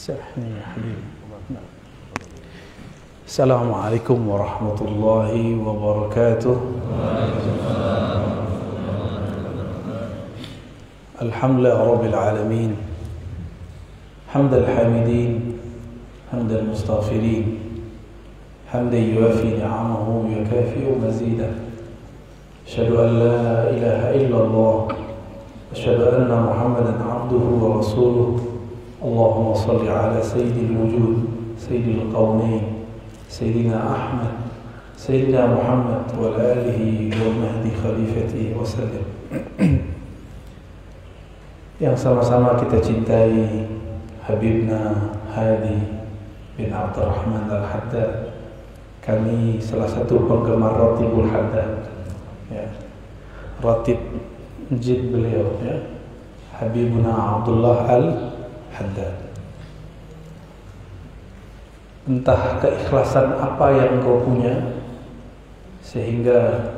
سامحني يا حبيبي. السلام عليكم ورحمة الله وبركاته. الحمد لله رب العالمين، حمد الحامدين، حمد المستغفرين، حمدا يوافي نعمه ويكافئ مزيدا. أشهد أن لا إله إلا الله، أشهد أن محمدا عبده ورسوله. اللهم صل على سيد الوجود، سيد القومين، سيدنا أحمد، سيدنا محمد وعلى آله والمهدي خليفته وسلم. Yang sama-sama kita cintai Habibna Hadi bin Abdurrahman Al-Haddad. Kami salah satu penggemar Ratibul Haddad, ya. Ratib masjid beliau, ya. Habibuna Abdullah Al-Haddad. Entah keikhlasan apa yang kau punya sehingga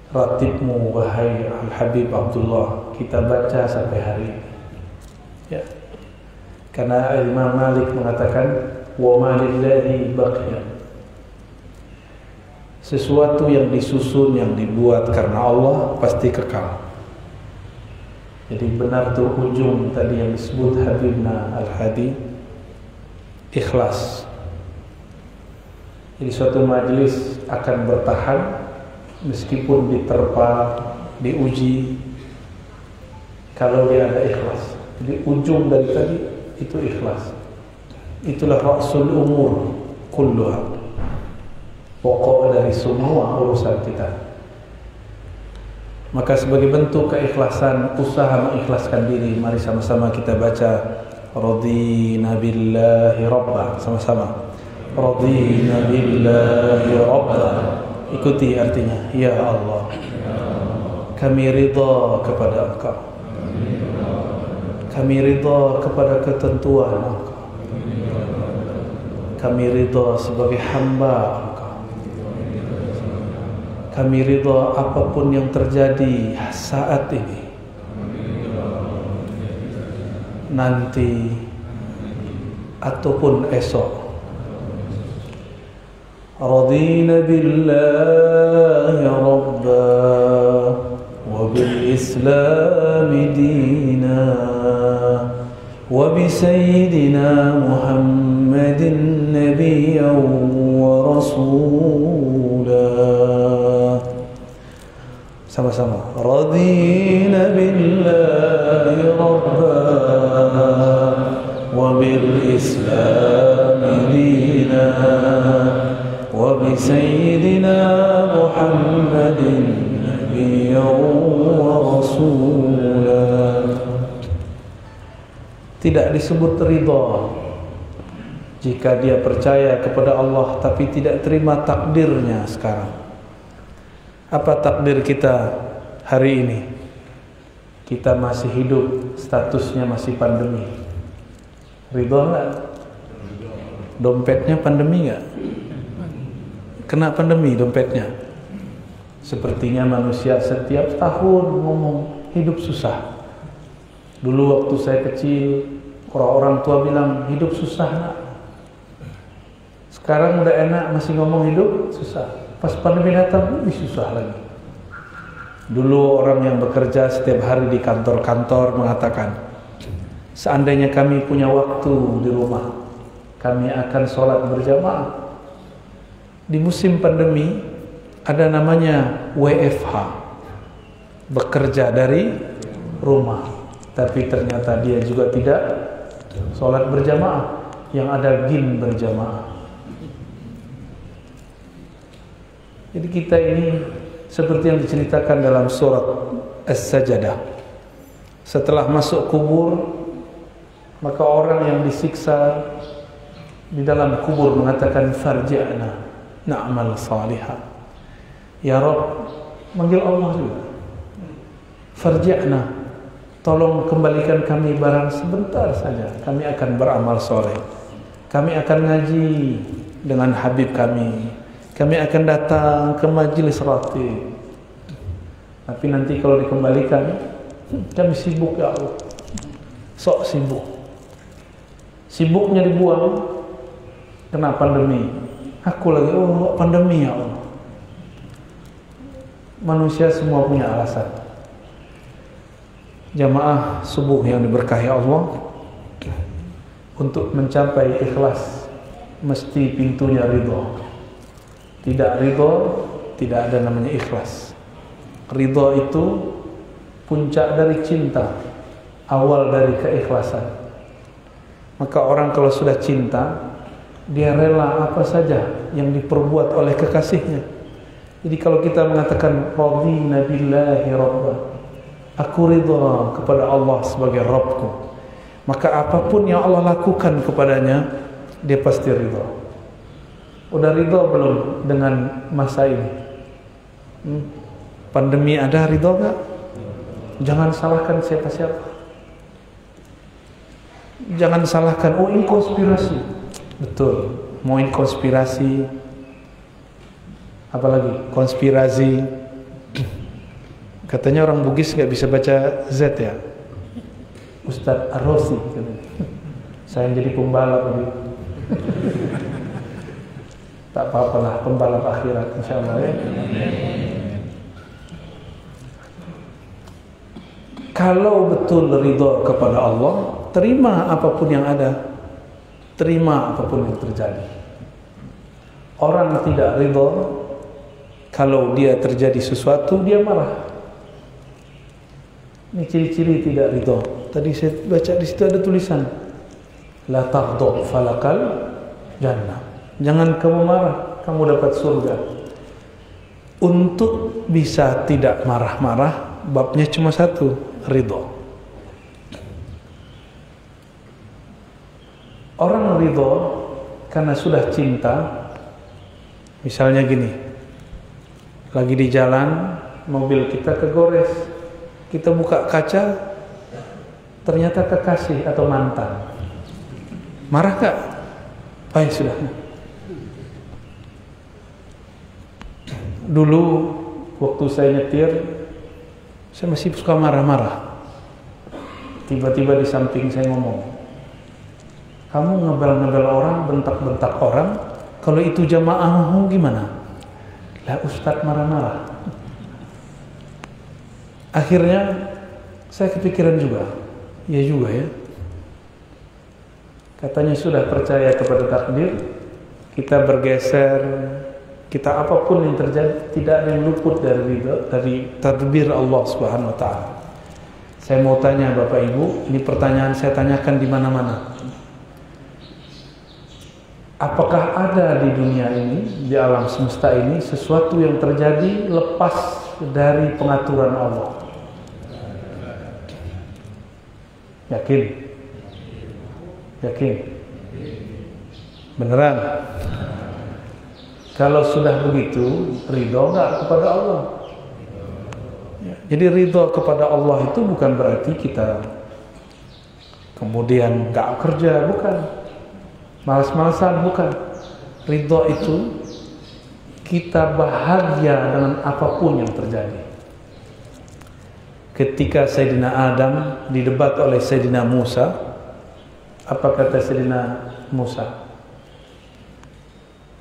ratibmu wahai Al-Habib Abdullah kita baca sampai hari ini, ya. Karena Imam Malik mengatakan wa ma lillahi baqiya, sesuatu yang disusun, yang dibuat karena Allah pasti kekal. Jadi benar tuh ujung tadi yang disebut Habibna Al-Hadi, ikhlas. Jadi suatu majelis akan bertahan meskipun diterpa, diuji, kalau dia ada ikhlas. Jadi ujung dari tadi itu ikhlas. Itulah ra'sul umur kulluha, pokok dari semua urusan kita. Maka sebagai bentuk keikhlasan, usaha mengikhlaskan diri, mari sama-sama kita baca radina billahi rabba, sama-sama. Radina billahi rabba. Ikuti artinya, ya Allah, kami ridha kepada Engkau, kami ridha kepada ketentuan Engkau, kami ridha sebagai hamba Engkau, kami ridha apapun yang terjadi saat ini, nanti ataupun esok. Radina billahi rabba wa bil islami dina wa bi sayyidina Muhammadin nabiyyan wa rasula. Sama-sama. Radina billahi rabba wa bil islami dina wa bi sayyidina Muhammadin nabiyyan wa rasula. Tidak disebut ridha jika dia percaya kepada Allah tapi tidak terima takdirnya sekarang. Apa takdir kita hari ini? Kita masih hidup, statusnya masih pandemi. Ridha enggak? Dompetnya pandemi enggak? Kena pandemi dompetnya. Sepertinya manusia setiap tahun ngomong hidup susah. Dulu waktu saya kecil, orang tua bilang hidup susah nak. Sekarang udah enak masih ngomong hidup susah. Pas pandemi datang lebih susah lagi. Dulu orang yang bekerja setiap hari di kantor-kantor mengatakan, seandainya kami punya waktu di rumah, kami akan sholat berjamaah. Di musim pandemi ada namanya WFH, bekerja dari rumah. Tapi ternyata dia juga tidak sholat berjamaah, yang ada gym berjamaah. Jadi kita ini seperti yang diceritakan dalam surat As-Sajdah. Setelah masuk kubur, maka orang yang disiksa di dalam kubur mengatakan farji'na na'mal salihah. Ya Rabb, manggil Allah juga. Farji'na, tolong kembalikan kami barang sebentar saja. Kami akan beramal soleh. Kami akan ngaji dengan Habib kami. Kami akan datang ke majelis ratib. Tapi nanti kalau dikembalikan, kami sibuk ya Allah. Sok sibuk. Sibuknya dibuang. Kena pandemi. Aku lagi, oh pandemi ya Allah. Manusia semua punya alasan. Jamaah subuh yang diberkahi Allah, untuk mencapai ikhlas mesti pintunya ridho. Tidak ridho, tidak ada namanya ikhlas. Ridho itu puncak dari cinta, awal dari keikhlasan. Maka orang kalau sudah cinta, dia rela apa saja yang diperbuat oleh kekasihnya. Jadi kalau kita mengatakan radina billahi rabba, aku ridha kepada Allah sebagai Rabbku, maka apapun yang Allah lakukan kepadanya, dia pasti ridha. Udah ridha belum dengan masa ini? Pandemi ada, ridha gak? Jangan salahkan siapa-siapa. Jangan salahkan, oh ini konspirasi. Betul, mau ini konspirasi, apalagi konspirasi. Katanya orang Bugis gak bisa baca Z ya, Ustadz Ar-Rosi. Saya jadi pembalap ini. Tak apa-apa lah, pembalap akhirat insyaallah ya. Kalau betul ridho kepada Allah, terima apapun yang ada, terima apapun yang terjadi. Orang tidak ridho, kalau dia terjadi sesuatu dia marah. Ini ciri-ciri tidak ridho. Tadi saya baca di situ ada tulisan, la taghdab falakal jannah. Jangan kamu marah, kamu dapat surga. Untuk bisa tidak marah-marah, babnya cuma satu, ridho. Orang ridho karena sudah cinta. Misalnya gini, lagi di jalan, mobil kita kegores, kita buka kaca, ternyata kekasih atau mantan. Marah gak? Baik sudah. Dulu waktu saya nyetir, saya masih suka marah-marah. Tiba-tiba di samping saya ngomong, kamu ngebel-ngebel orang, bentak-bentak orang, kalau itu jamaahmu gimana? Lah Ustadz marah-marah. Akhirnya saya kepikiran juga, ya juga ya. Katanya sudah percaya kepada takdir, kita bergeser, kita apapun yang terjadi tidak ada yang luput dari tadbir Allah Subhanahu wa taala. Saya mau tanya Bapak Ibu, ini pertanyaan saya tanyakan di mana-mana. Apakah ada di dunia ini, di alam semesta ini, sesuatu yang terjadi lepas dari pengaturan Allah? Yakin? Yakin? Beneran? Kalau sudah begitu, ridho enggak kepada Allah? Ya, jadi ridho kepada Allah itu bukan berarti kita kemudian enggak kerja, bukan. Malas-malasan, bukan. Ridho itu kita bahagia dengan apapun yang terjadi. Ketika Sayyidina Adam didebat oleh Sayyidina Musa, apa kata Sayyidina Musa?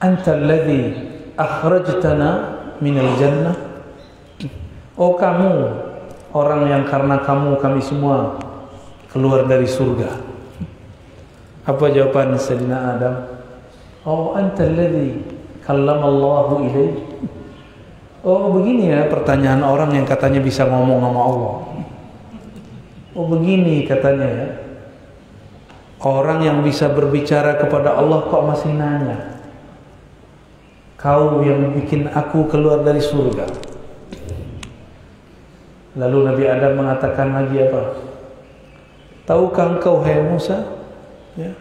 Anta alladhi akhrajtana minal jannah. Oh kamu, orang yang karena kamu kami semua keluar dari surga. Apa jawaban Sayyidina Adam? Oh anta alladhi kallamallahu ilaih. Oh begini ya pertanyaan orang yang katanya bisa ngomong sama Allah. Oh begini katanya ya, orang yang bisa berbicara kepada Allah kok masih nanya. Kau yang bikin aku keluar dari surga. Lalu Nabi Adam mengatakan lagi apa? Tahukah engkau hai Musa, ya,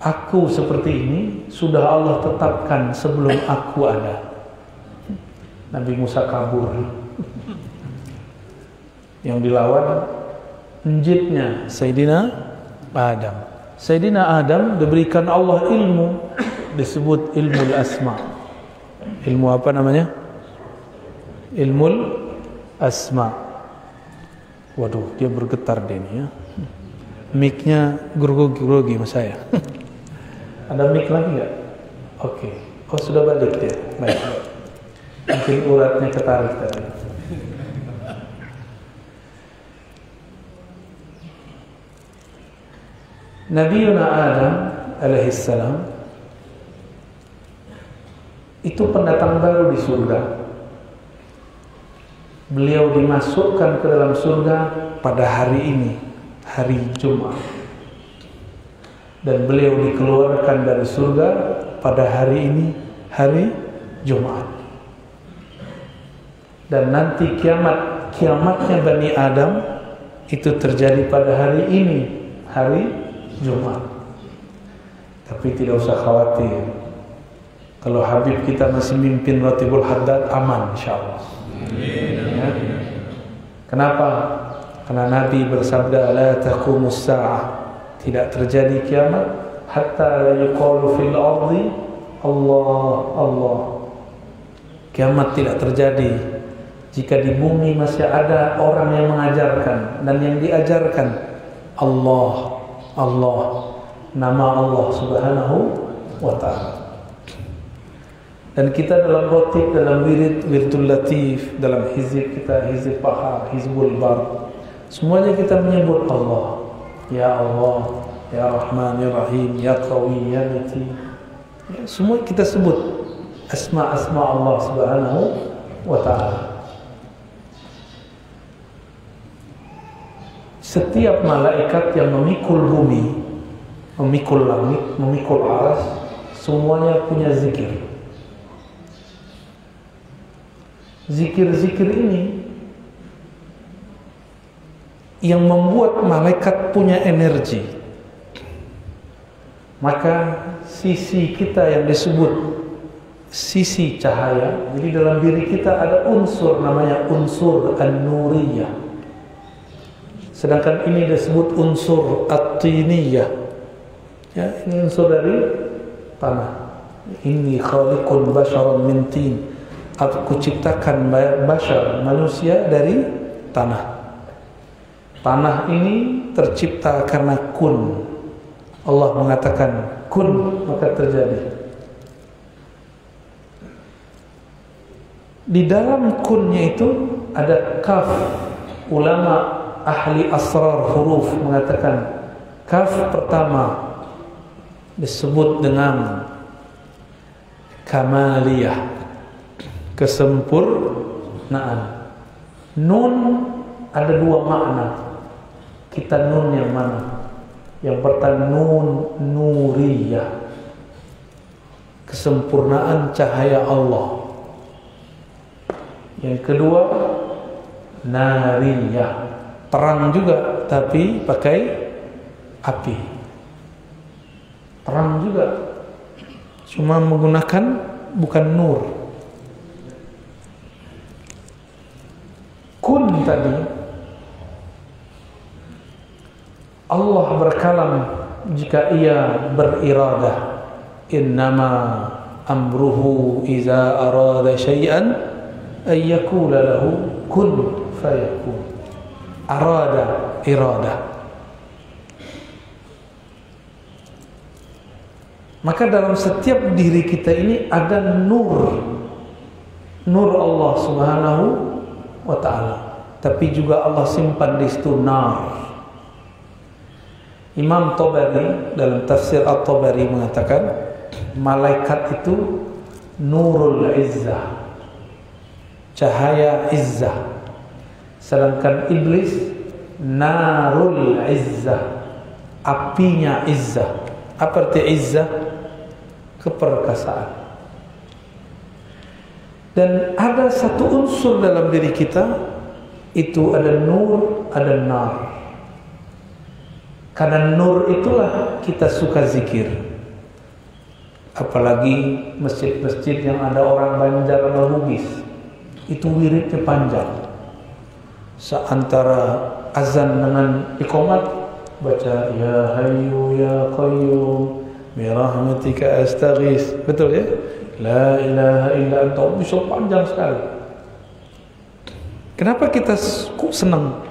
aku seperti ini sudah Allah tetapkan sebelum aku ada. Nabi Musa kabur. Yang dilawan njitnya Sayyidina Adam. Sayyidina Adam diberikan Allah ilmu, disebut ilmul asma. Ilmu apa namanya? Ilmul asma. Waduh, dia bergetar deh ini ya. Mic-nya grogi mas saya. Ada mic lagi nggak? Oke. Oh sudah balik dia. Baik. Mungkin uratnya ketarik tadi. Nabiuna Adam alaihissalam itu pendatang baru di surga. Beliau dimasukkan ke dalam surga pada hari ini, hari Jumat. Dan beliau dikeluarkan dari surga pada hari ini, hari Jumat. Dan nanti kiamatnya Bani Adam itu terjadi pada hari ini, hari Jumat. Tapi tidak usah khawatir. Kalau Habib kita masih mimpin Ratibul Haddad, aman insyaallah. Ya. Kenapa? Karena Nabi bersabda, la taqumus sa'ah, tidak terjadi kiamat hatta la yuqalu fil ardi Allah Allah. Kiamat tidak terjadi jika di bumi masih ada orang yang mengajarkan dan yang diajarkan Allah Allah, nama Allah Subhanahu wa ta'ala. Dan kita dalam rotib, dalam wirdul latif, dalam hizib kita, hizib Bahar, hizbul bar, semuanya kita menyebut Allah. Ya Allah, Ya Rahman, Ya Rahim, Ya Qawi, Ya Matin. Ya, semua kita sebut asma-asma Allah Subhanahu wa ta'ala. Setiap malaikat yang memikul bumi, memikul langit, memikul aras, semuanya punya zikir. Zikir-zikir ini yang membuat malaikat punya energi. Maka sisi kita yang disebut sisi cahaya, jadi dalam diri kita ada unsur namanya unsur an-nuriyah. Sedangkan ini disebut unsur at-tiniyah. Ya, ini unsur dari tanah. Inni khaliqun basharan min tin. Aku ciptakan bashar, manusia dari tanah. Tanah ini tercipta karena kun. Allah mengatakan kun, maka terjadi. Di dalam kunnya itu ada kaf. Ulama ahli asrar huruf mengatakan kaf pertama disebut dengan kamaliyah, kesempurnaan. Nun ada dua makna. Kita nun yang mana? Yang pertama nun nuriyah, kesempurnaan cahaya Allah. Yang kedua nariyah, terang juga tapi pakai api. Terang juga, cuma menggunakan bukan nur. Kun tadi Allah berkalam jika ia beriradah. Innama amruhu iza arada syai'an ay yaqula lahu kun fayakun. Arada, iradah. Maka dalam setiap diri kita ini ada nur. Nur Allah Subhanahu wa ta'ala. Tapi juga Allah simpan di situ nar. Imam Tabari dalam tafsir At-Tabari mengatakan malaikat itu nurul izzah, cahaya izzah. Sedangkan iblis narul izzah, apinya izzah. Apa arti izzah? Keperkasaan. Dan ada satu unsur dalam diri kita, itu ada nur, ada nar. Karena nur itulah kita suka zikir. Apalagi masjid-masjid yang ada orang Banjar atau Bugis, itu wiridnya panjang. Seantara azan dengan iqamat baca ya hayyu ya qayyum bi rahmatika astaghis. Betul ya? La ilaha illa anta, bisa panjang sekali. Kenapa kita senang?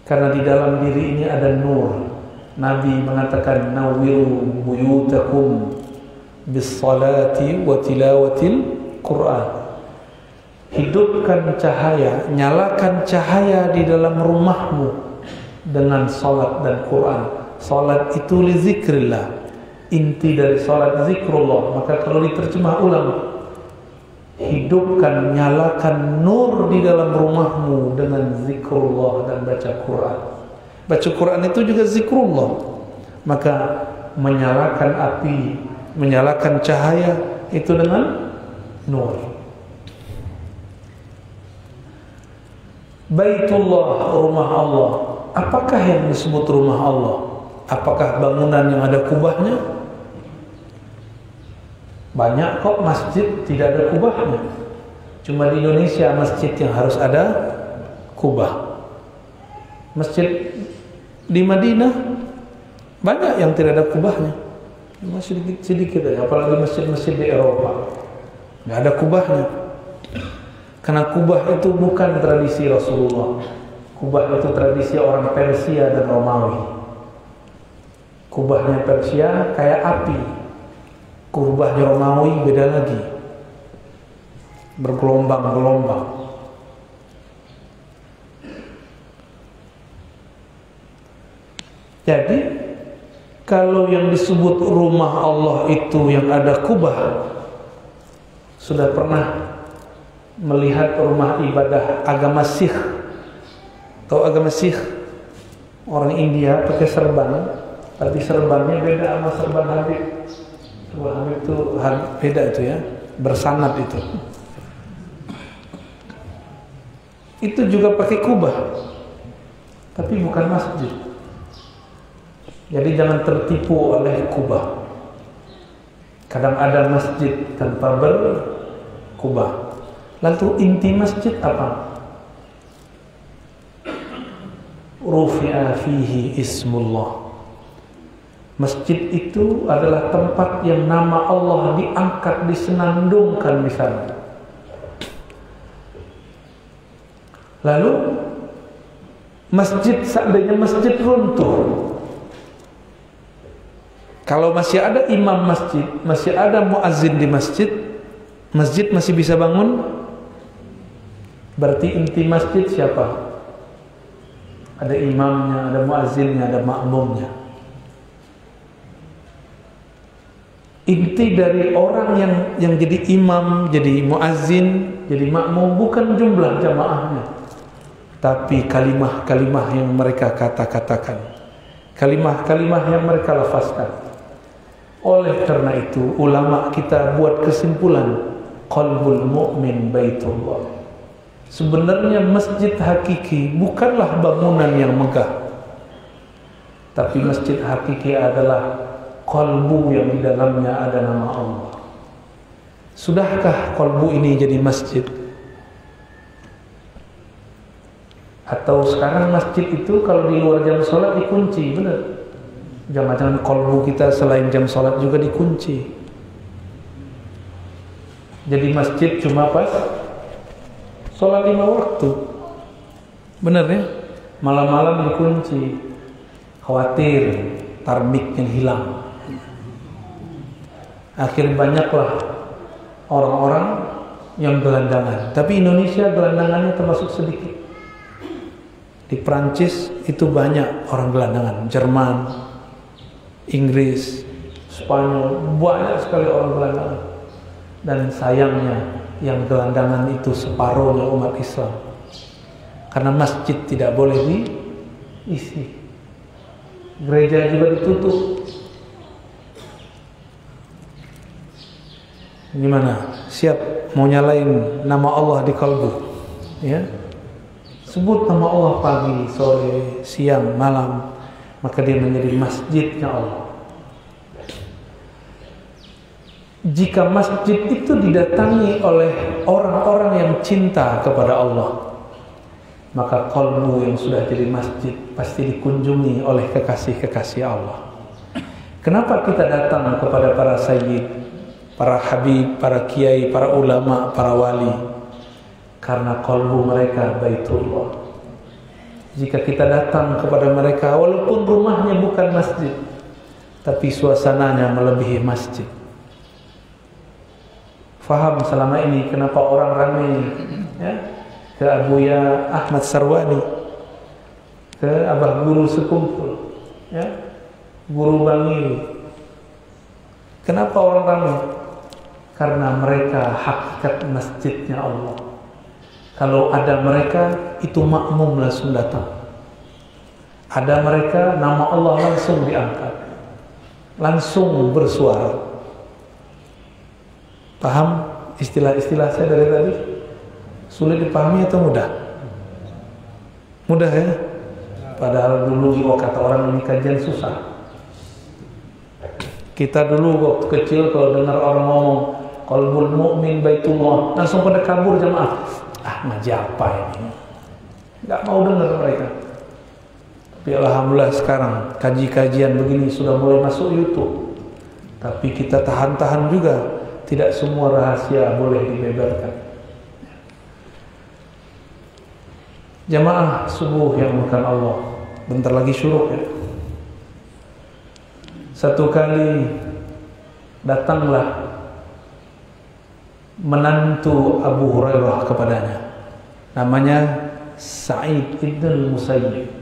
Karena di dalam diri ini ada nur. Nabi mengatakan nawwiru buyutakum bis salati wa tilawatil Quran. Hidupkan cahaya, nyalakan cahaya di dalam rumahmu dengan salat dan Quran. Salat itu li zikrillah. Inti dari salat zikrullah. Maka kalau diterjemah ulang, hidupkan, nyalakan nur di dalam rumahmu dengan zikrullah dan baca Quran. Baca Quran itu juga zikrullah. Maka menyalakan api, menyalakan cahaya itu dengan nur. Baitullah, rumah Allah. Apakah yang disebut rumah Allah? Apakah bangunan yang ada kubahnya? Banyak kok masjid tidak ada kubahnya. Cuma di Indonesia masjid yang harus ada kubah. Masjid di Madinah banyak yang tidak ada kubahnya. Cuma sedikit aja. Apalagi masjid-masjid di Eropa nggak ada kubahnya. Karena kubah itu bukan tradisi Rasulullah. Kubah itu tradisi orang Persia dan Romawi. Kubahnya Persia kayak api. Kubahnya Romawi beda lagi. Bergelombang-gelombang. Jadi kalau yang disebut rumah Allah itu yang ada kubah, sudah pernah melihat rumah ibadah agama Sikh? Tahu agama Sikh? Orang India pakai serban, tapi serbannya beda sama serban Habib. Serban Habib itu beda itu ya, bersanad itu. Itu juga pakai kubah, tapi bukan masjid. Jadi jangan tertipu oleh kubah. Kadang ada masjid tanpa berkubah. Lalu inti masjid apa? Rufi'a fihi ismullah. Masjid itu adalah tempat yang nama Allah diangkat, disenandungkan di sana. Lalu masjid, seandainya masjid runtuh, kalau masih ada imam masjid, masih ada muazzin di masjid, masjid masih bisa bangun. Berarti inti masjid siapa? Ada imamnya, ada muazzinnya, ada makmumnya. Inti dari orang yang jadi imam, jadi muazzin, jadi makmum bukan jumlah jamaahnya, tapi kalimah-kalimah yang mereka katakan, kalimah-kalimah yang mereka lafazkan. Oleh karena itu ulama kita buat kesimpulan, qalbul mu'min baitullah. Sebenarnya masjid hakiki bukanlah bangunan yang megah, tapi masjid hakiki adalah qalbu yang di dalamnya ada nama Allah. Sudahkah qalbu ini jadi masjid? Atau sekarang masjid itu kalau di luar jam sholat dikunci, benar? Jangan-jangan qalbu kita selain jam sholat juga dikunci. Jadi masjid cuma pas sholat 5 waktu. Benar ya? Malam-malam dikunci. Khawatir tarmiknya hilang. Akhirnya banyaklah orang-orang yang gelandangan. Tapi Indonesia gelandangannya termasuk sedikit. Di Perancis itu banyak orang gelandangan. Jerman, Inggris, Spanyol, banyak sekali orang gelandangan. Dan sayangnya yang gelandangan itu separuhnya umat Islam. Karena masjid tidak boleh diisi, gereja juga ditutup. Gimana? Siap mau nyalain nama Allah di kalbu? Ya, sebut nama Allah pagi, sore, siang, malam, maka dia menjadi masjidnya Allah. Jika masjid itu didatangi oleh orang-orang yang cinta kepada Allah, maka qalbu yang sudah jadi masjid pasti dikunjungi oleh kekasih-kekasih Allah. Kenapa kita datang kepada para sayyid, para habib, para kiai, para ulama, para wali? Karena qalbu mereka baitullah. jika kita datang kepada mereka, walaupun rumahnya bukan masjid, tapi suasananya melebihi masjid. Faham selama ini kenapa orang ramai ya, ke Abuya Ahmad Sarwani, ke Abah Guru Sekumpul, ya, Guru Bangil. Kenapa orang ramai? Karena mereka hakikat masjidnya Allah. Kalau ada mereka, itu makmum langsung datang. Ada mereka, nama Allah langsung diangkat, langsung bersuara. Paham istilah-istilah saya dari tadi? Sulit dipahami atau mudah? Mudah ya? Padahal dulu kata orang ini kajian susah. Kita dulu waktu kecil kalau dengar orang ngomong qalbul mu'min baitullah, langsung pada kabur jemaah. Ngaji apa ini? Nggak mau dengar mereka. Tapi alhamdulillah sekarang kaji-kajian begini sudah mulai masuk YouTube. Tapi kita tahan-tahan juga, tidak semua rahasia boleh dibeberkan. Jamaah subuh yang bukan Allah, bentar lagi syuruk ya. Satu kali datanglah menantu Abu Hurairah kepadanya, namanya Sa'id ibn Musayyib.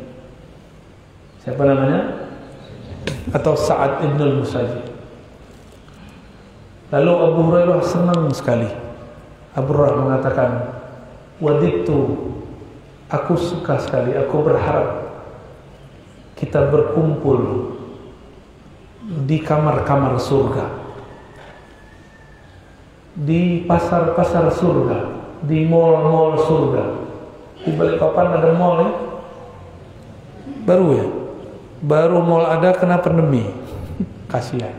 Siapa namanya? Atau Sa'ad ibn Musayyib. Lalu Abu Hurairah senang sekali. Abu Hurairah mengatakan, waditu, aku suka sekali, aku berharap kita berkumpul di kamar-kamar surga, di pasar-pasar surga, di mall-mall surga. Di Balikpapan ada mall ya? Baru ya? Baru mall ada kena pandemi. Kasihan.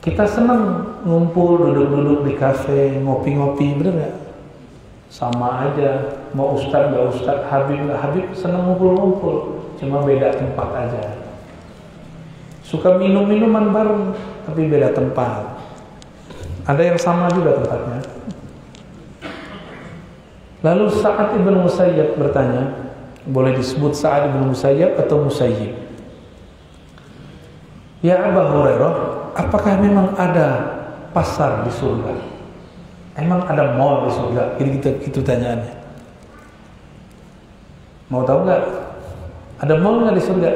Kita senang ngumpul, duduk-duduk di kafe, ngopi-ngopi, bener gak? Sama aja, mau ustad gak ustad, habib gak habib, senang ngumpul-ngumpul, cuma beda tempat aja. Suka minum-minuman bareng, tapi beda tempat. Ada yang sama juga tempatnya. Lalu Sa'ad ibn Musayyib bertanya, boleh disebut Sa'ad ibn Musayyib atau Musayyib. Ya Abu Hurairah, apakah memang ada pasar di surga? Emang ada mall di surga? Itu tanyaannya. Mau tahu nggak? Ada mall nggak di surga?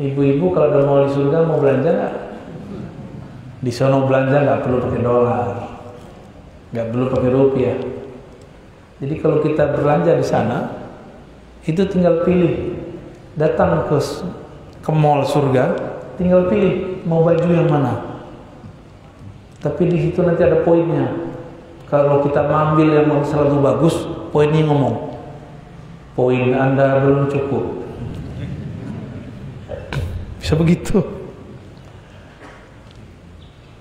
Ibu-ibu kalau ada mall di surga mau belanja nggak? Di sono belanja nggak perlu pakai dolar, nggak perlu pakai rupiah. Jadi kalau kita belanja di sana, itu tinggal pilih. Datang ke mall surga, tinggal pilih mau baju yang mana. Tapi di situ nanti ada poinnya. Kalau kita mengambil yang selalu bagus, poinnya ngomong, poin Anda belum cukup. Bisa begitu.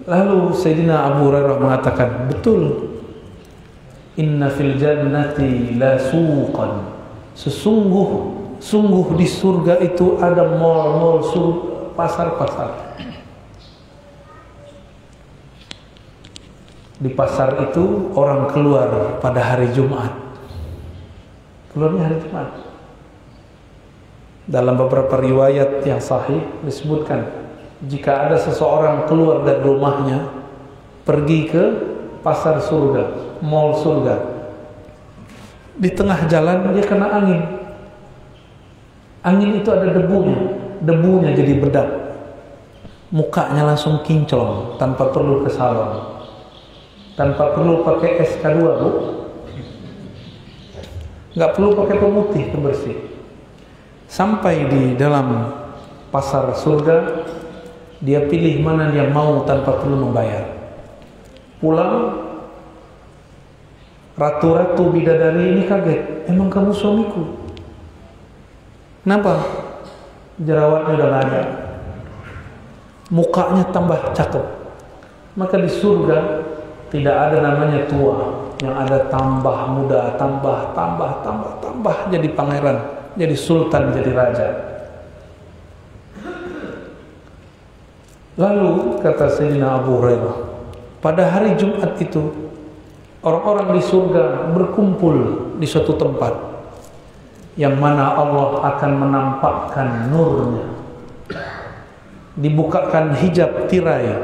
Lalu Sayyidina Abu Hurairah mengatakan, betul. Inna fil jannati la suqan. Sungguh di surga itu ada mall-mall, pasar-pasar. Di pasar itu orang keluar pada hari Jumat. Keluarnya hari Jumat. Dalam beberapa riwayat yang sahih disebutkan, jika ada seseorang keluar dari rumahnya pergi ke pasar surga, mall surga, di tengah jalan dia kena angin. Angin itu ada debunya jadi bedak. Mukanya langsung kinclong tanpa perlu ke salon, tanpa perlu pakai SK2 bu, nggak perlu pakai pemutih pembersih. Sampai di dalam pasar surga, dia pilih mana dia mau tanpa perlu membayar. Pulang, ratu-ratu bidadari ini kaget, emang kamu suamiku? Kenapa? Jerawatnya udah nggak ada, mukanya tambah cakep. Maka di surga tidak ada namanya tua, yang ada tambah muda, tambah jadi pangeran, jadi sultan, jadi raja. Lalu kata Sayyidina Abu Hurairah, pada hari Jumat itu orang-orang di surga berkumpul di suatu tempat yang mana Allah akan menampakkan nurnya. Dibukakan hijab tirai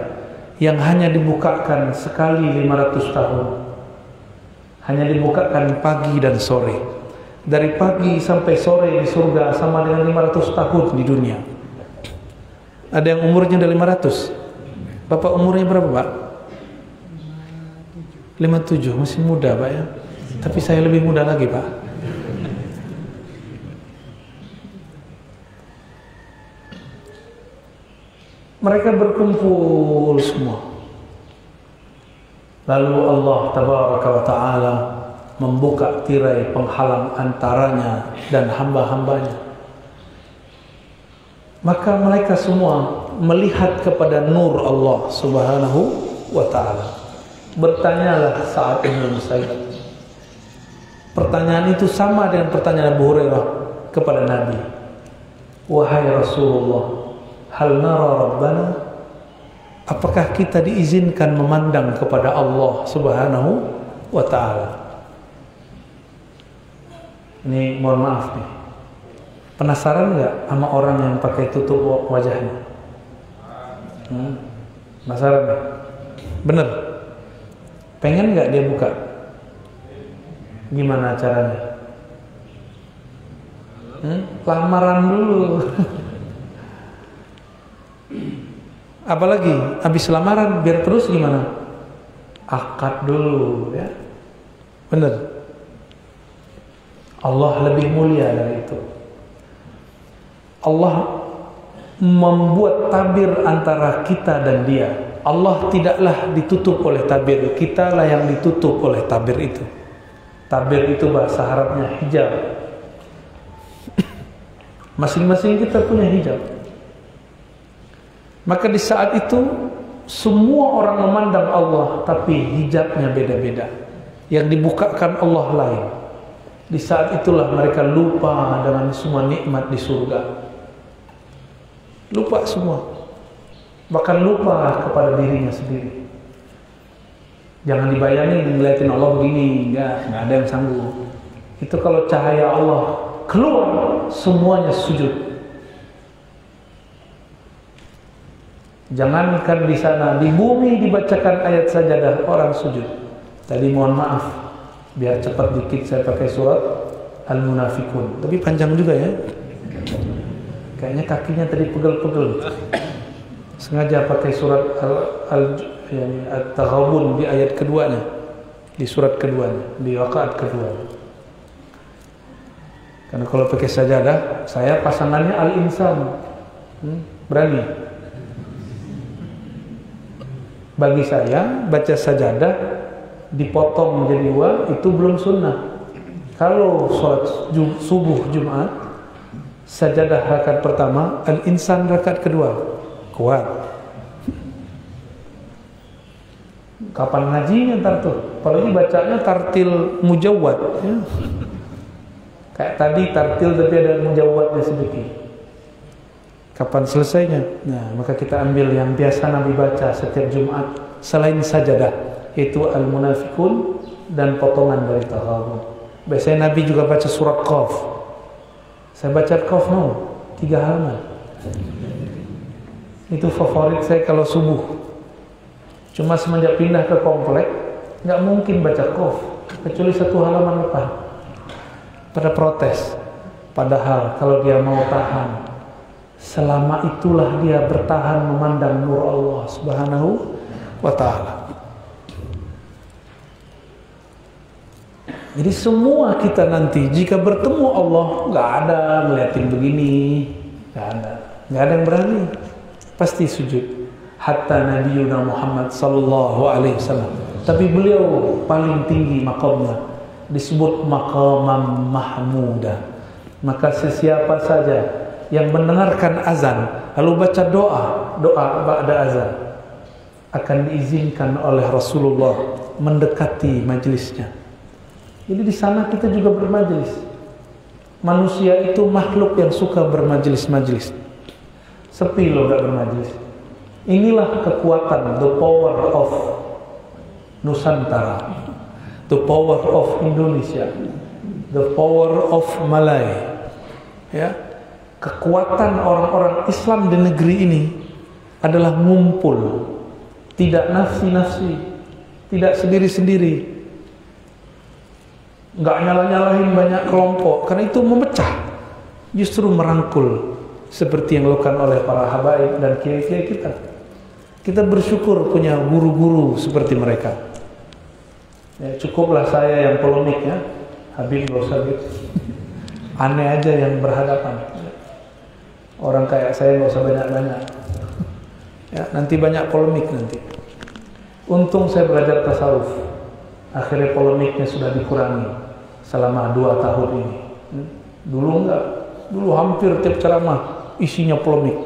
yang hanya dibukakan sekali 500 tahun. Hanya dibukakan pagi dan sore. Dari pagi sampai sore di surga sama dengan 500 tahun di dunia. Ada yang umurnya dari 500. Bapak umurnya berapa, Pak? 57, masih muda, Pak ya. Tapi saya lebih muda lagi, Pak. Mereka berkumpul semua. Lalu Allah Tabaraka wa Ta'ala membuka tirai penghalang antaranya dan hamba-hambanya. Maka mereka semua melihat kepada nur Allah Subhanahu wa Ta'ala. Bertanyalah Sa'ad bin Musayyib. Pertanyaan itu sama dengan pertanyaan Abu Hurairah kepada Nabi. Wahai Rasulullah, hal nara Rabbana? Apakah kita diizinkan memandang kepada Allah Subhanahu wa Ta'ala? Ini mohon maaf nih. Penasaran nggak sama orang yang pakai tutup wajahnya? Penasaran nggak? Bener? Pengen nggak dia buka? Gimana caranya? Lamaran dulu. Apalagi habis lamaran biar terus gimana? Akad dulu ya. Bener. Allah lebih mulia dari itu. Allah membuat tabir antara kita dan dia. Allah tidaklah ditutup oleh tabir, kita lah yang ditutup oleh tabir itu. Tabir itu bahasa Arabnya hijab. Masing-masing kita punya hijab. Maka di saat itu semua orang memandang Allah, tapi hijabnya beda-beda. Yang dibukakan Allah lain. Di saat itulah mereka lupa dengan semua nikmat di surga. Lupa semua. Bahkan lupa kepada dirinya sendiri. Jangan dibayangin ngeliatin Allah begini, enggak ada yang sanggup. Itu kalau cahaya Allah keluar, semuanya sujud. Jangankan di sana, di bumi dibacakan ayat sajadah, orang sujud. Tadi mohon maaf, biar cepat dikit saya pakai surat Al-Munafikun. Tapi panjang juga ya. Kayaknya kakinya tadi pegel-pegel. Sengaja pakai surat At-Taghabun di ayat keduanya, di surat keduanya, di rakaat kedua. Karena kalau pakai sajadah, saya pasangannya Al-Insan. Berani? Bagi saya, baca sajadah dipotong menjadi dua, itu belum sunnah. Kalau sholat subuh Jumat, sajadah rakaat pertama, Al-Insan rakaat kedua. Kuat. Kapan ngajinya ntar tuh? Apalagi bacanya tartil mujawwad ya. Kayak tadi tartil tapi ada mujawwadnya sedikit. Kapan selesainya? Nah, maka kita ambil yang biasa Nabi baca setiap Jumat selain sajadah, yaitu Al-Munafikun dan potongan dari Taghabun. Biasanya Nabi juga baca surat Qaf. Saya baca Qaf 3 halaman. Itu favorit saya kalau subuh. Cuma semenjak pindah ke komplek, nggak mungkin baca Qaf kecuali 1 halaman depan. Pada protes. Padahal kalau dia mau tahan, selama itulah dia bertahan memandang nur Allah Subhanahu wa Ta'ala. Jadi semua kita nanti jika bertemu Allah, nggak ada ngeliatin begini, nggak ada yang berani, pasti sujud. Hatta Nabiuna Muhammad sallallahu alaihi wasallam, tapi beliau paling tinggi maqamnya, disebut maqamam mahmuda. Maka sesiapa saja yang mendengarkan azan lalu baca doa ba'da azan, akan diizinkan oleh Rasulullah mendekati majelisnya. Jadi di sana kita juga bermajelis. Manusia itu makhluk yang suka bermajelis-majelis. Sepi loh gak bermajelis. Inilah kekuatan, the power of Nusantara. the power of Indonesia, the power of Malay, ya, kekuatan orang-orang Islam di negeri ini adalah ngumpul, tidak nafsi-nafsi, tidak sendiri-sendiri, nggak nyalah-nyalahin banyak kelompok, karena itu memecah, justru merangkul, seperti yang dilakukan oleh para habaib dan kiai-kiai kita. Kita bersyukur punya guru-guru seperti mereka. Ya, cukuplah saya yang polemik ya, Habib gak usah gitu. Aneh aja yang berhadapan. Orang kayak saya gak usah banyak-banyak. Ya, nanti banyak polemik nanti. Untung saya belajar tasawuf. Akhirnya polemiknya sudah dikurangi selama 2 tahun ini. Dulu enggak. Dulu hampir tiap ceramah isinya polemik.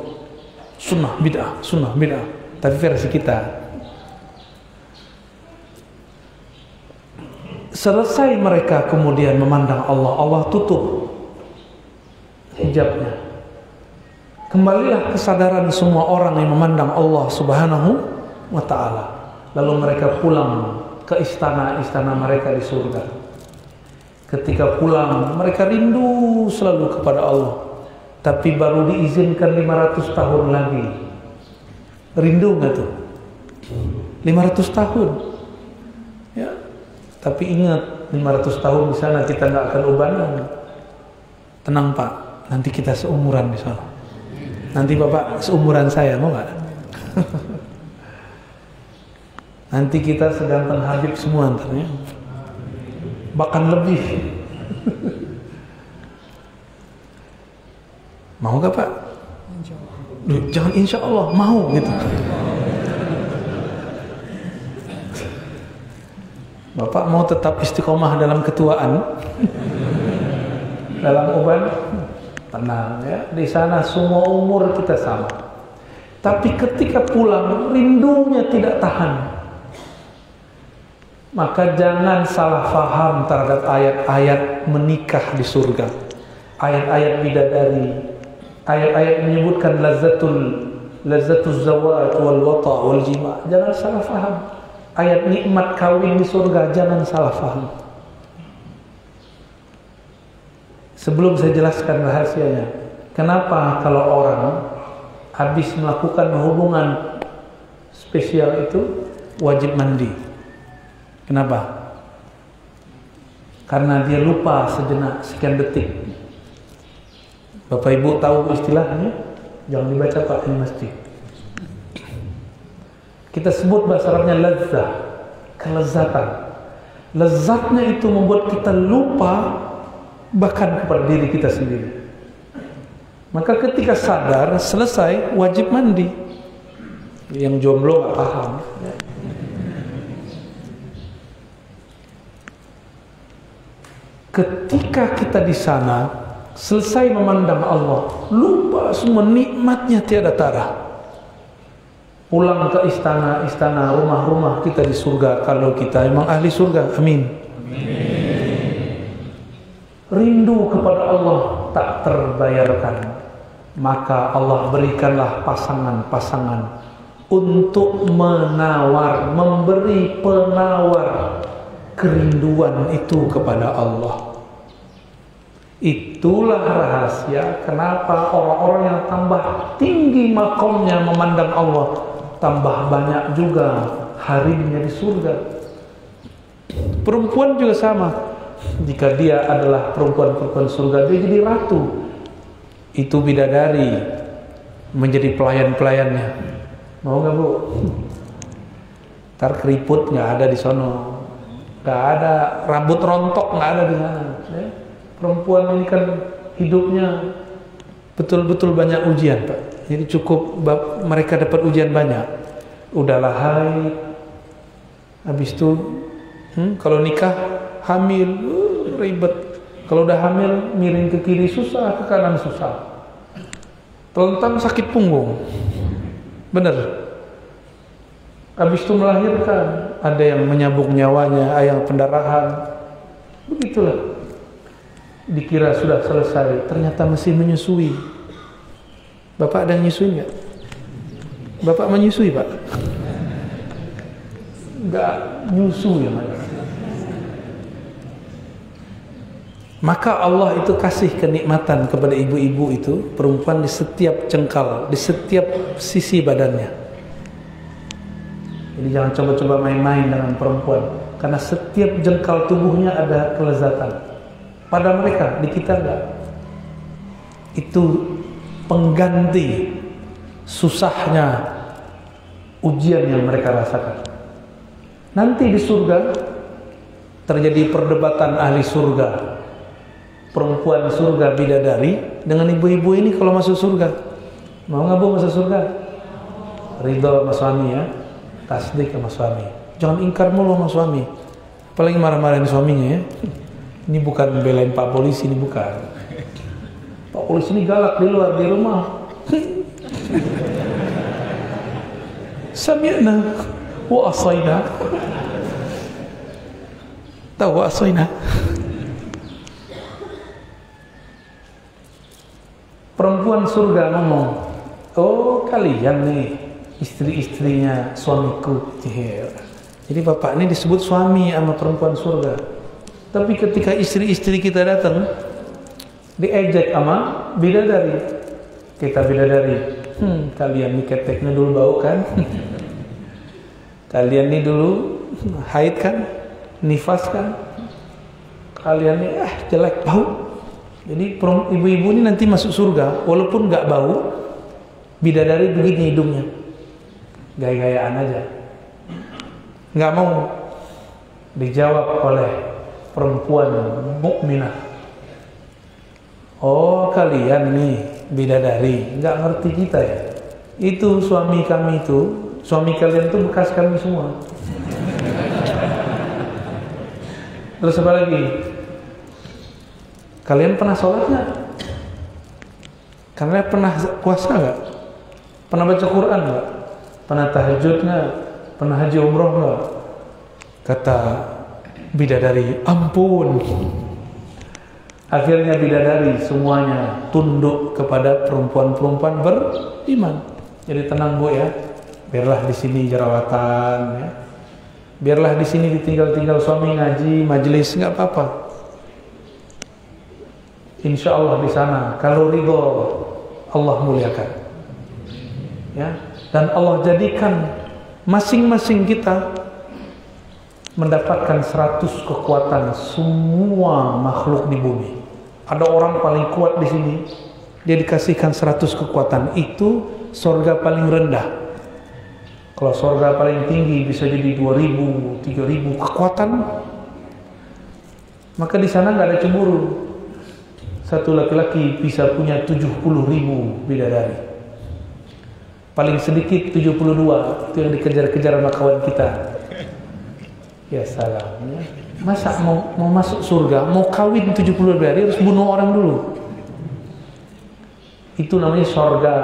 Sunnah bid'ah, sunnah bid'ah. Tapi versi kita, selesai mereka kemudian memandang Allah, Allah tutup hijabnya. Kembalilah kesadaran semua orang yang memandang Allah Subhanahu wa ta'ala. Lalu mereka pulang ke istana-istana mereka di surga. Ketika pulang, mereka rindu selalu kepada Allah. Tapi baru diizinkan 500 tahun lagi. Rindu nggak tuh? 500 tahun. Ya. Tapi ingat, 500 tahun di sana kita nggak akan ubanan. Tenang Pak, nanti kita seumuran di sana. Nanti Bapak seumuran saya, mau nggak? Nanti kita seganteng Habib semua antaranya. Bahkan lebih. Mau nggak Pak? Jangan insya Allah, mau gitu. Bapak mau tetap istiqomah dalam ketuaan, dalam uban, tenang ya. Di sana semua umur kita sama. Tapi ketika pulang, rindunya tidak tahan. Maka jangan salah faham terhadap ayat-ayat menikah di surga, ayat-ayat bidadari, ayat-ayat menyebutkan lazzatul zawaj wal wata wal jima. Jangan salah faham. Ayat nikmat kawin di surga, jangan salah faham. Sebelum saya jelaskan rahasianya, kenapa kalau orang habis melakukan hubungan spesial itu wajib mandi? Kenapa? Karena dia lupa sejenak, sekian detik. Bapak Ibu tahu istilahnya? Jangan dibaca Pak di masjid. Kita sebut bahasa Arabnya lazzah, kelezatan. Lezatnya itu membuat kita lupa bahkan kepada diri kita sendiri. Maka ketika sadar, selesai, wajib mandi. Yang jomblo gak paham. Ketika kita di sana, selesai memandang Allah, lupa semua nikmatnya tiada tara. Pulang ke istana-istana, rumah-rumah kita di surga, kalau kita memang ahli surga, amin. Rindu kepada Allah tak terbayarkan, maka Allah berikanlah pasangan-pasangan untuk menawar, memberi penawar kerinduan itu kepada Allah. Itulah rahasia kenapa orang-orang yang tambah tinggi makomnya memandang Allah, tambah banyak juga harinya di surga. Perempuan juga sama. Jika dia adalah perempuan-perempuan surga, dia jadi ratu. Itu bidadari menjadi pelayan-pelayannya. Mau nggak Bu? Ntar keriput nggak ada di sono, nggak ada rambut rontok nggak ada di sana. Ya? Perempuan ini kan hidupnya betul-betul banyak ujian Pak. Jadi cukup mereka dapat ujian banyak. Udahlah haid, habis itu kalau nikah hamil ribet. Kalau udah hamil miring ke kiri susah, ke kanan susah. Telentang sakit punggung. Bener. Habis itu melahirkan, ada yang menyabuk nyawanya, ada yang pendarahan. Begitulah. Dikira sudah selesai, ternyata masih menyusui. Bapak ada yang nyusui nggak? Bapak menyusui Pak? Nggak nyusu ya Mas. Maka Allah itu kasih kenikmatan kepada ibu-ibu itu, perempuan, di setiap jengkal, di setiap sisi badannya. Jadi jangan coba-coba main-main dengan perempuan, karena setiap jengkal tubuhnya ada kelezatan. Pada mereka, di kita enggak. Itu pengganti susahnya ujian yang mereka rasakan. Nanti di surga terjadi perdebatan ahli surga. Perempuan surga bidadari dengan ibu-ibu ini kalau masuk surga. Mau nggak Bu masuk surga? Ridho sama suami ya, tasdik sama suami. Jangan ingkar mulu sama suami. Apalagi marah-marahin suaminya ya. Ini bukan belain Pak Polisi, ini bukan. Pak Polisi ini galak di luar, di rumah. Sami'na wa asayna. Tahu wa asayna? Perempuan surga ngomong, oh kalian nih istri-istrinya suamiku. Jadi bapak ini disebut suami sama perempuan surga. Tapi ketika istri-istri kita datang, diejek sama bidadari. Kita bidadari, kalian nih keteknya dulu bau kan? Kalian nih dulu haid kan? Nifas kan? Kalian nih jelek bau. Jadi ibu-ibu ini nanti masuk surga, walaupun nggak bau, bidadari begini hidungnya, gaya-gayaan aja, nggak mau dijawab oleh perempuan mukminah. Oh kalian nih bidadari, nggak ngerti kita ya? Itu suami kami itu, suami kalian tuh bekas kami semua. Terus apa lagi? Kalian pernah sholat nggak? Kalian pernah puasa nggak? Pernah baca Quran nggak? Pernah tahajud nggak? Pernah haji umroh nggak? Kata bidadari, ampun. Akhirnya bidadari semuanya tunduk kepada perempuan-perempuan beriman. Jadi tenang Bu ya, biarlah di sini jerawatan ya. Biarlah di sini ditinggal-tinggal suami ngaji, majelis, nggak apa-apa. Insya Allah di sana kalau ridho Allah muliakan ya, dan Allah jadikan masing-masing kita mendapatkan 100 kekuatan semua makhluk di bumi. Ada orang paling kuat di sini, dia dikasihkan 100 kekuatan. Itu surga paling rendah. Kalau surga paling tinggi bisa jadi 2000, 3000 kekuatan. Maka di sana nggak ada cemburu. Satu laki-laki bisa punya 70.000 bidadari. Paling sedikit 72, itu yang dikejar-kejar sama kawan kita. Ya salam ya. Masa mau masuk surga, mau kawin 70 bidadari harus bunuh orang dulu. Itu namanya surga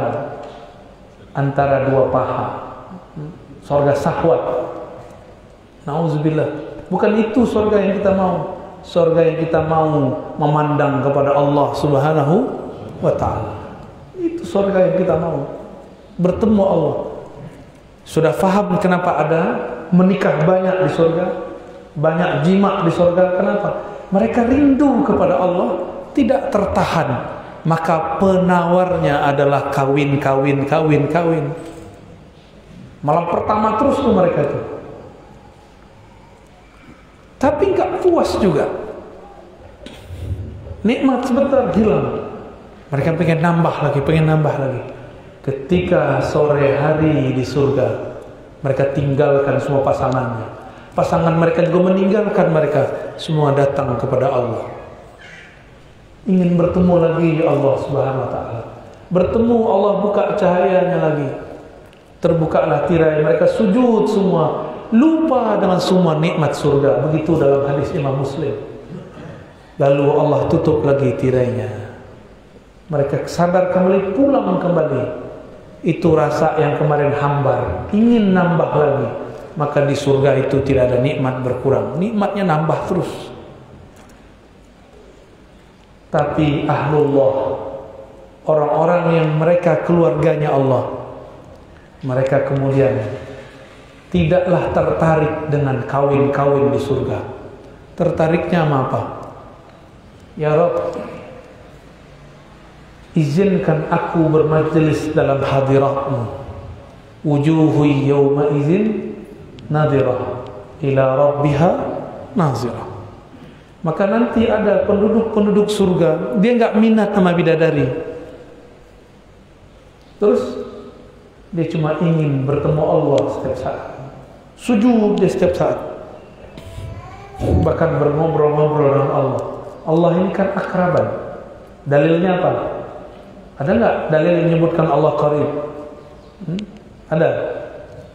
antara dua paha. Surga syahwat. Nauzubillah. Bukan itu surga yang kita mau. Surga yang kita mau memandang kepada Allah Subhanahu wa ta'ala. Itu surga yang kita mau. Bertemu Allah. Sudah faham kenapa ada menikah banyak di surga? Banyak jima di surga. Kenapa? Mereka rindu kepada Allah, tidak tertahan. Maka penawarnya adalah kawin. Malam pertama terus tuh mereka tuh. Tapi nggak puas juga. Nikmat sebentar hilang. Mereka pengen nambah lagi. Ketika sore hari di surga, mereka tinggalkan semua pasangannya. Pasangan mereka juga meninggalkan mereka. Semua datang kepada Allah. Ingin bertemu lagi Allah Subhanahu wa ta'ala. Bertemu Allah, buka cahayanya lagi. Terbukalah tirai, mereka sujud semua. Lupa dengan semua nikmat surga. Begitu dalam hadis Imam Muslim. Lalu Allah tutup lagi tirainya. Mereka sadar kembali, pulang kembali. Itu rasa yang kemarin hambar, ingin nambah lagi. Maka di surga itu tidak ada nikmat berkurang, nikmatnya nambah terus. Tapi ahlullah, orang-orang yang mereka keluarganya Allah, mereka kemudian tidaklah tertarik dengan kawin-kawin di surga. Tertariknya sama apa? Ya Rabb, izinkan aku bermajlis dalam hadiratmu. Wujuhu yawma idzin nadirah ila rabbiha nazirah. Maka nanti ada penduduk-penduduk surga, dia enggak minat sama bidadari. Terus dia cuma ingin bertemu Allah setiap saat. Sujud dia setiap saat. Bahkan berngobrol-ngobrol dengan Allah. Allah ini kan akraban. Dalilnya apa? Ada enggak dalil yang menyebutkan Allah qarib? Ada?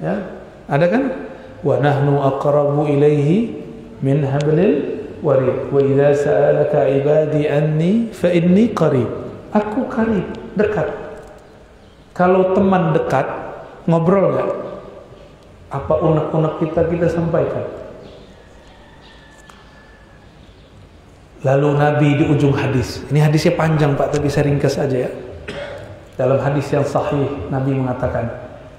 Ya? Ada kan? Wa nahnu aqrabu ilaihi min hablil warid. Wa idza sa'alaka ibadi anni fa inni qarib. Aku qarib, dekat. Kalau teman dekat, ngobrol enggak? Apa unek-unek kita sampaikan? Lalu Nabi di ujung hadis, ini hadisnya panjang Pak, tapi saya ringkas aja ya. Dalam hadis yang sahih, Nabi mengatakan,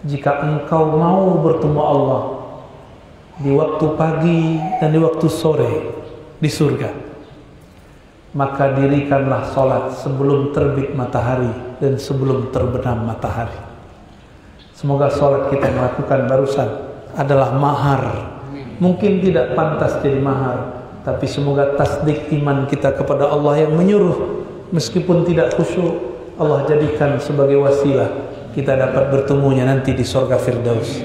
jika engkau mau bertemu Allah di waktu pagi dan di waktu sore di surga, maka dirikanlah sholat sebelum terbit matahari dan sebelum terbenam matahari. Semoga sholat kita melakukan barusan adalah mahar. Mungkin tidak pantas jadi mahar, tapi semoga tasdik iman kita kepada Allah yang menyuruh, meskipun tidak khusyuk, Allah jadikan sebagai wasilah kita dapat bertemunya nanti di surga Firdaus.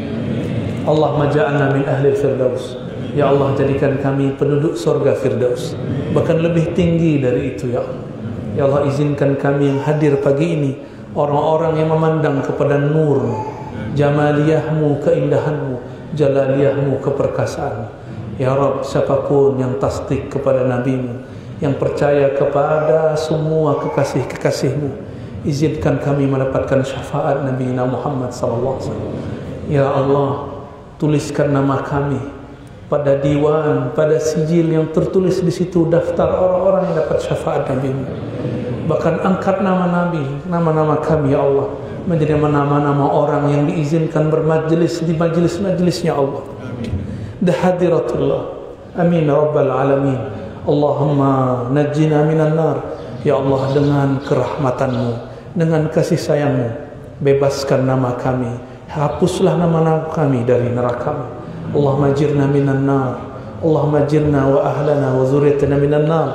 Allahumma ja'alna min ahli Firdaus. Ya Allah, jadikan kami penduduk surga Firdaus, bahkan lebih tinggi dari itu ya Allah. Ya Allah, izinkan kami yang hadir pagi ini orang-orang yang memandang kepada nur jamaliyahmu, keindahanmu, jalaliyahmu, keperkasaanmu. Ya Rabb, siapapun yang tasdik kepada nabimu, yang percaya kepada semua kekasih-kekasihmu, izinkan kami mendapatkan syafaat Nabi Muhammad sallallahu alaihi wasallam. Ya Allah, tuliskan nama kami pada diwan, pada sijil yang tertulis di situ daftar orang-orang yang dapat syafaat Nabi-Mu. Bahkan angkat nama Nabi, nama-nama kami ya Allah, menjadi nama-nama orang yang diizinkan bermajlis di majlis-majlisnya Allah. Dahadiratullah. Amin rabbal alamin. Allahumma najjina minan nar. Ya Allah, dengan kerahmatanmu, dengan kasih sayangmu, bebaskan nama kami, hapuslah nama-nama kami dari neraka. Allahumma jirna minan nar. Allahumma jirna wa ahlana wa zuriyatana minan nar.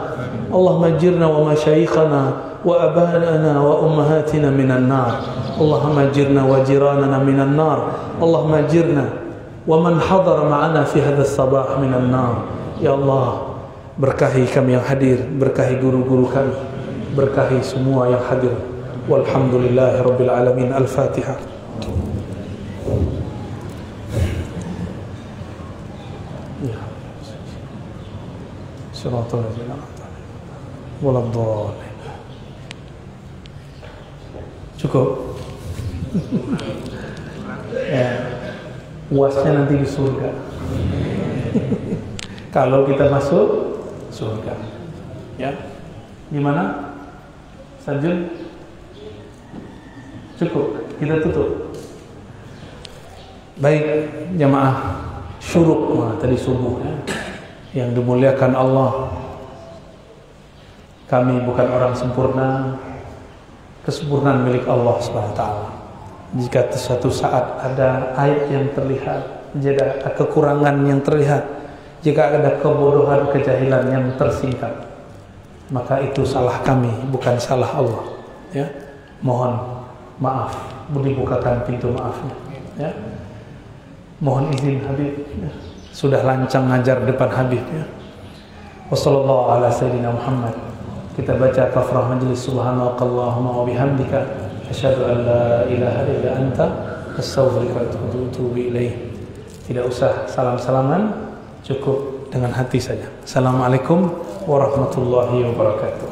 Allahumma jirna wa masyayikhana wa abanana wa ummahatina minan nar. Allahumma jirna wa jiranana minan nar. Allahumma jirna wa man hadara ma'ana fi hadha sabah minan nar. Ya Allah, berkahi kami yang hadir, berkahi guru-guru kami, berkahi semua yang hadir. Walhamdulillahi rabbil alamin. Al-Fatihah. Ya. Shiratal ladzina an'amta 'alaihim waladdallin. Cukup. Ya. Puasnya nanti di surga. Kalau kita masuk surga. Ya. Gimana? Sajul? Cukup, kita tutup. Baik, jamaah syuruk tadi subuh ya, yang dimuliakan Allah. Kami bukan orang sempurna. Kesempurnaan milik Allah SWT. Jika suatu saat ada aib yang terlihat, jika ada kekurangan yang terlihat, jika ada kebodohan, kejahilan yang tersingkap, maka itu salah kami, bukan salah Allah. Ya, mohon maaf, dibukakan pintu maafnya. Ya, mohon izin Habib. Ya. Sudah lancang ngajar depan Habib. Ya. Wassallallahu ala sayyidina Muhammad. Kita baca kafrah majlis subhanakallahumma wa bihamdika asyhadu an la ilaha illa anta astaghfiruka wa atubu ilaik. Tidak usah salam-salaman, cukup dengan hati saja. Assalamualaikum warahmatullahi wabarakatuh.